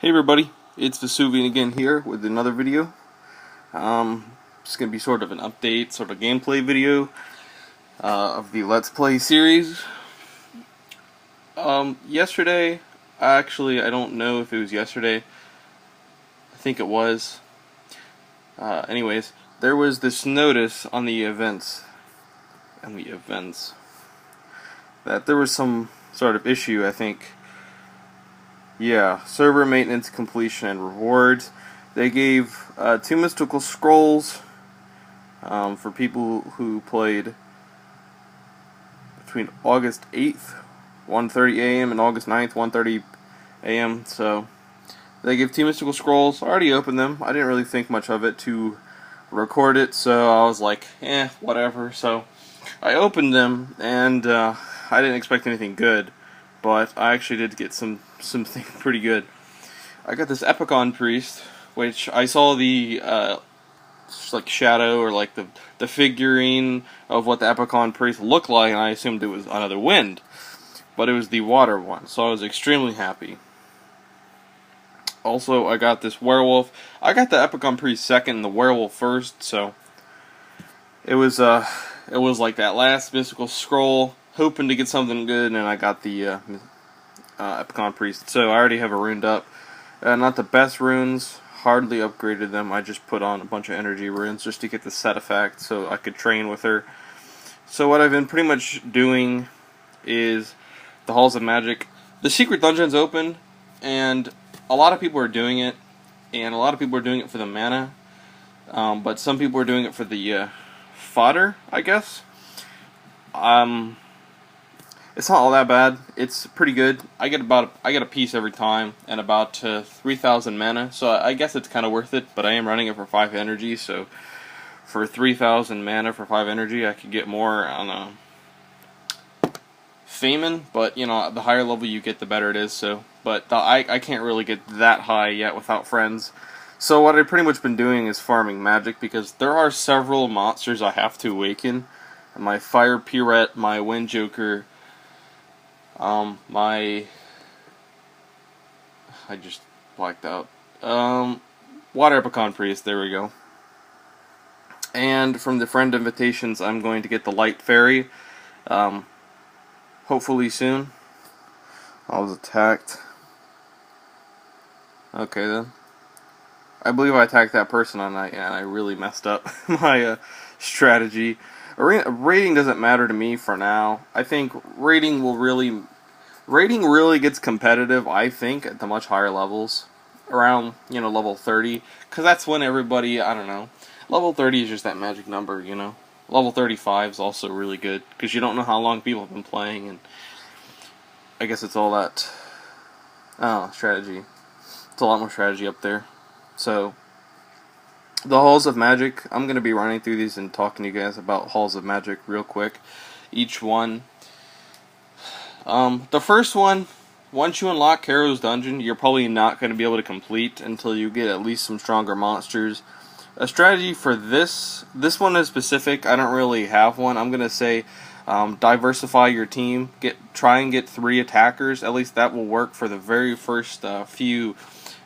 Hey everybody, it's Vesuviant again here with another video. It's going to be sort of an update, sort of gameplay video of the Let's Play series. Yesterday, I don't know if it was yesterday. I think it was. Anyways, there was this notice on the events, that there was some sort of issue, I think. Yeah, server maintenance, completion, and rewards. They gave 2 mystical scrolls for people who played between August 8th, 1:30 a.m. and August 9th, 1:30 a.m. So they gave 2 mystical scrolls. I already opened them. I didn't really think much of it to record it, so I was like, whatever. So I opened them, and I didn't expect anything good. But I actually did get something pretty good. I got this Epicon Priest, which I saw the like shadow or like the figurine of what the Epicon Priest looked like, and I assumed it was another wind, but it was the water one, so I was extremely happy. Also, I got this werewolf. I got the Epicon Priest second and the werewolf first, so it was like that last mystical scroll, hoping to get something good, and I got the Epicon Priest. So I already have her runed up. Not the best runes, hardly upgraded them. I just put on a bunch of energy runes just to get the set effect so I could train with her. So what I've been pretty much doing is the Halls of Magic. The secret dungeon's open, and a lot of people are doing it, and a lot of people are doing it for the mana, but some people are doing it for the fodder, I guess. It's not all that bad. It's pretty good. I get a piece every time, and about 3,000 mana. So I guess it's kind of worth it. But I am running it for 5 energy, so for 3,000 mana for 5 energy, I could get more on Famine. But you know, the higher level you get, the better it is. So, but I can't really get that high yet without friends. So what I've pretty much been doing is farming magic, because there are several monsters I have to awaken. My Fire Pirate, my Wind Joker, I just blacked out. Water Epicon Priest, there we go. And from the friend invitations, I'm going to get the Light Fairy, hopefully soon. I was attacked. Okay then. I believe I attacked that person and I really messed up my strategy. Rating doesn't matter to me for now. I think rating really gets competitive, I think, at the much higher levels. Around, level 30. Because that's when everybody, I don't know. Level 30 is just that magic number, Level 35 is also really good, because you don't know how long people have been playing, and I guess it's all that strategy. It's a lot more strategy up there. So, the Halls of Magic, I'm going to be running through these and talking to you guys about Halls of Magic real quick. Each one. The first one, once you unlock Karo's Dungeon, you're probably not going to be able to complete until you get at least some stronger monsters. A strategy for this one is specific. I don't really have one. I'm going to say diversify your team. Try and get 3 attackers. At least that will work for the very first few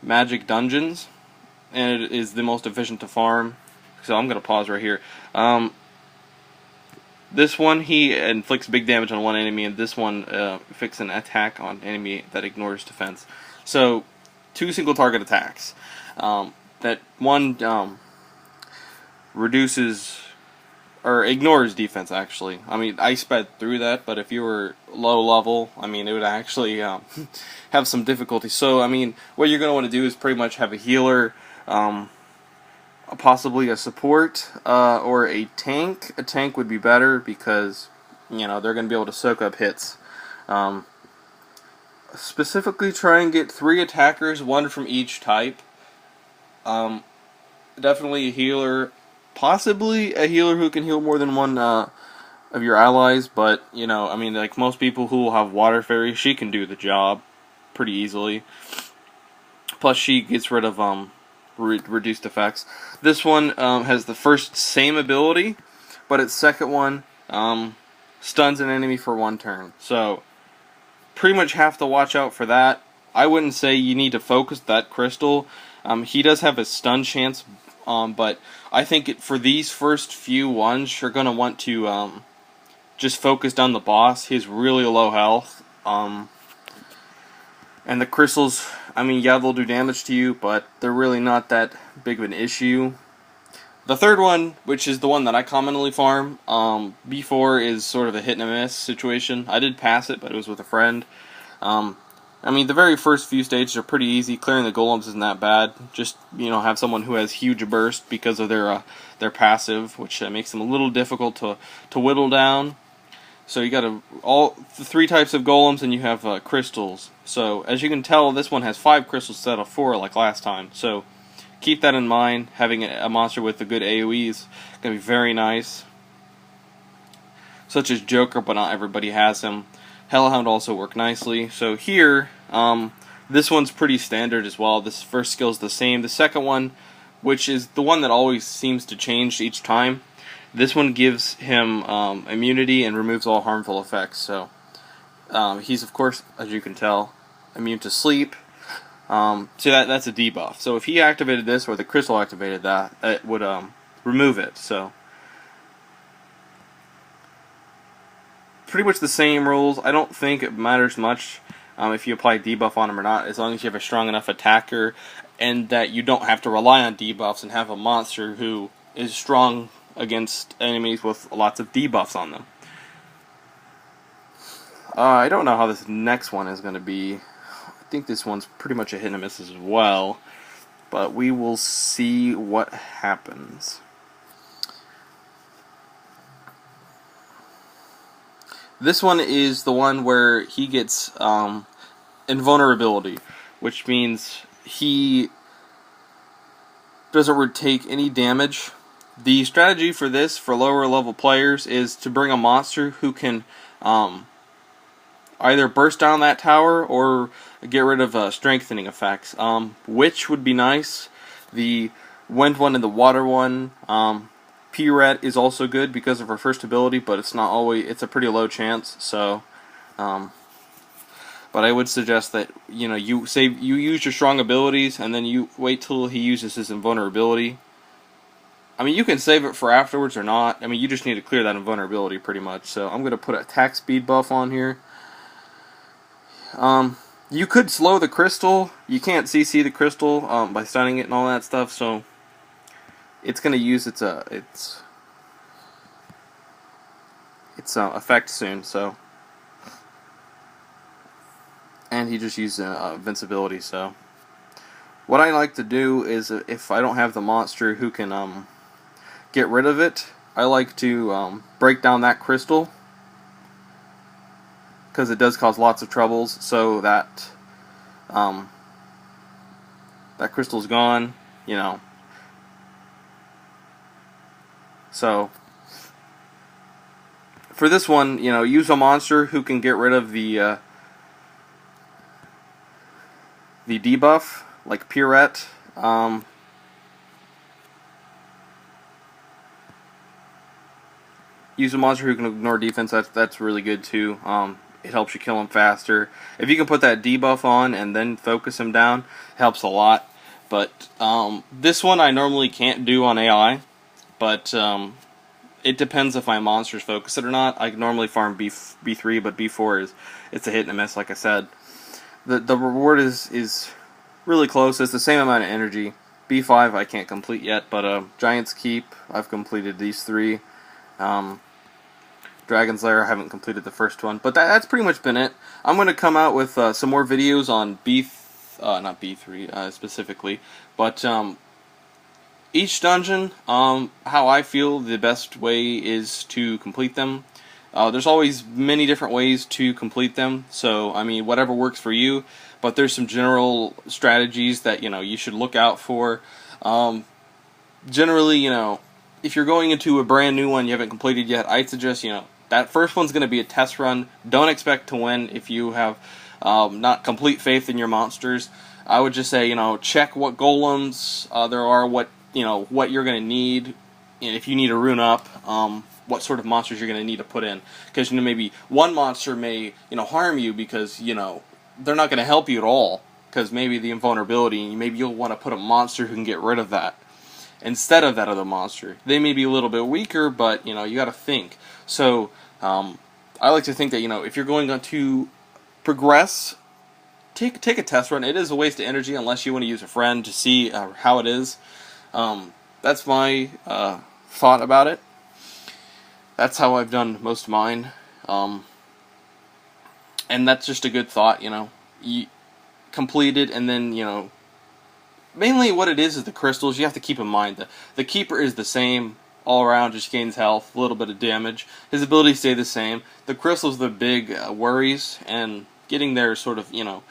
magic dungeons. And it is the most efficient to farm. So I'm going to pause right here. This one, he inflicts big damage on one enemy, and this one inflicts an attack on enemy that ignores defense. So, 2 single target attacks. That one reduces or ignores defense, actually. I mean, I sped through that, but if you were low level, I mean, it would actually have some difficulty. So, I mean, what you're going to want to do is pretty much have a healer, possibly a support, or a tank. A tank would be better, because, they're going to be able to soak up hits. Specifically, try and get 3 attackers, 1 from each type. Definitely a healer. Possibly a healer who can heal more than one of your allies, but, I mean, like most people who will have Water Fairy, she can do the job pretty easily. Plus, she gets rid of reduced effects. This one has the first same ability, but its second one stuns an enemy for 1 turn. So, pretty much have to watch out for that. I wouldn't say you need to focus that crystal. He does have a stun chance, but I think for these first few ones, you're gonna want to just focus on the boss. He's really low health, and the crystals. I mean, yeah, they'll do damage to you, but they're really not that big of an issue. The third one, which is the one that I commonly farm, B4 is sort of a hit and a miss situation. I did pass it, but it was with a friend. I mean, the very first few stages are pretty easy. Clearing the golems isn't that bad. Just, have someone who has huge burst because of their passive, which makes them a little difficult to whittle down. So you got all the 3 types of golems, and you have crystals. So as you can tell, this one has 5 crystals instead of 4 like last time. So keep that in mind. Having a monster with a good AoE is going to be very nice. Such as Joker, but not everybody has him. Hellhound also work nicely. So here, this one's pretty standard as well. This first skill is the same. The second one, which is the one that always seems to change each time, this one gives him immunity and removes all harmful effects. So he's, of course, as you can tell, immune to sleep. So that's a debuff. So if he activated this, or the crystal activated that, it would remove it. So pretty much the same rules. I don't think it matters much if you apply debuff on him or not, as long as you have a strong enough attacker and that you don't have to rely on debuffs and have a monster who is strong against enemies with lots of debuffs on them. I don't know how this next one is going to be. I think this one's pretty much a hit and miss as well, but we will see what happens. This one is the one where he gets invulnerability, which means he doesn't take any damage. The strategy for this, for lower level players, is to bring a monster who can either burst down that tower or get rid of strengthening effects. Witch would be nice. The wind one and the water one. P-Ret is also good because of her first ability, but it's not always. It's a pretty low chance. So, but I would suggest that you use your strong abilities and then you wait till he uses his invulnerability. I mean, you can save it for afterwards or not. I mean, you just need to clear that invulnerability pretty much. So I'm going to put a attack speed buff on here. You could slow the crystal. You can't CC the crystal by stunning it and all that stuff. So it's going to use its effect soon. So, and he just used invincibility. So what I like to do is, if I don't have the monster who can get rid of it, I like to break down that crystal, because it does cause lots of troubles. So that that crystal's gone, So for this one, use a monster who can get rid of the debuff, like P-Ret. Use a monster who can ignore defense. That's really good too. It helps you kill him faster. If you can put that debuff on and then focus him down, it helps a lot. But this one I normally can't do on AI. But it depends if my monsters focus it or not. I normally farm B3, but B4 it's a hit and a miss, like I said. The reward is really close. It's the same amount of energy. B5 I can't complete yet, but Giant's Keep, I've completed these 3. Dragon's Lair, I haven't completed the first one. But that's pretty much been it. I'm going to come out with some more videos on not B3 specifically, but each dungeon, how I feel the best way is to complete them. There's always many different ways to complete them, so I mean, whatever works for you. But there's some general strategies that you should look out for. Generally, if you're going into a brand new one you haven't completed yet, I'd suggest that first one's going to be a test run. Don't expect to win if you have not complete faith in your monsters. I would just say check what golems there are, what you're going to need, and if you need a rune up, what sort of monsters you're going to need to put in. Because maybe one monster may harm you because they're not going to help you at all, because maybe the invulnerability, maybe you'll want to put a monster who can get rid of that instead of that other monster. They may be a little bit weaker, but you got to think. So I like to think that if you're going to progress, take a test run. It is a waste of energy unless you want to use a friend to see how it is. That's my thought about it. That's how I've done most of mine. And that's just a good thought, You complete it, and then, mainly what it is the crystals. You have to keep in mind the keeper is the same all around, just gains health, a little bit of damage. His abilities stay the same. The crystals are the big worries, and getting there sort of, you're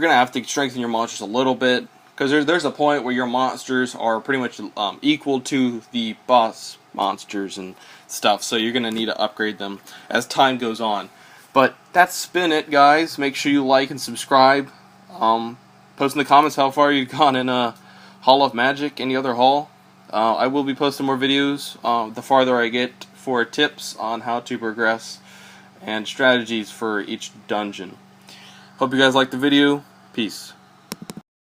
going to have to strengthen your monsters a little bit, because there's a point where your monsters are pretty much equal to the boss monsters and stuff, so you're going to need to upgrade them as time goes on. But that's been it, guys. Make sure you like and subscribe. Post in the comments how far you've gone in Hall of Magic, any other hall. I will be posting more videos the farther I get for tips on how to progress and strategies for each dungeon. Hope you guys liked the video. Peace.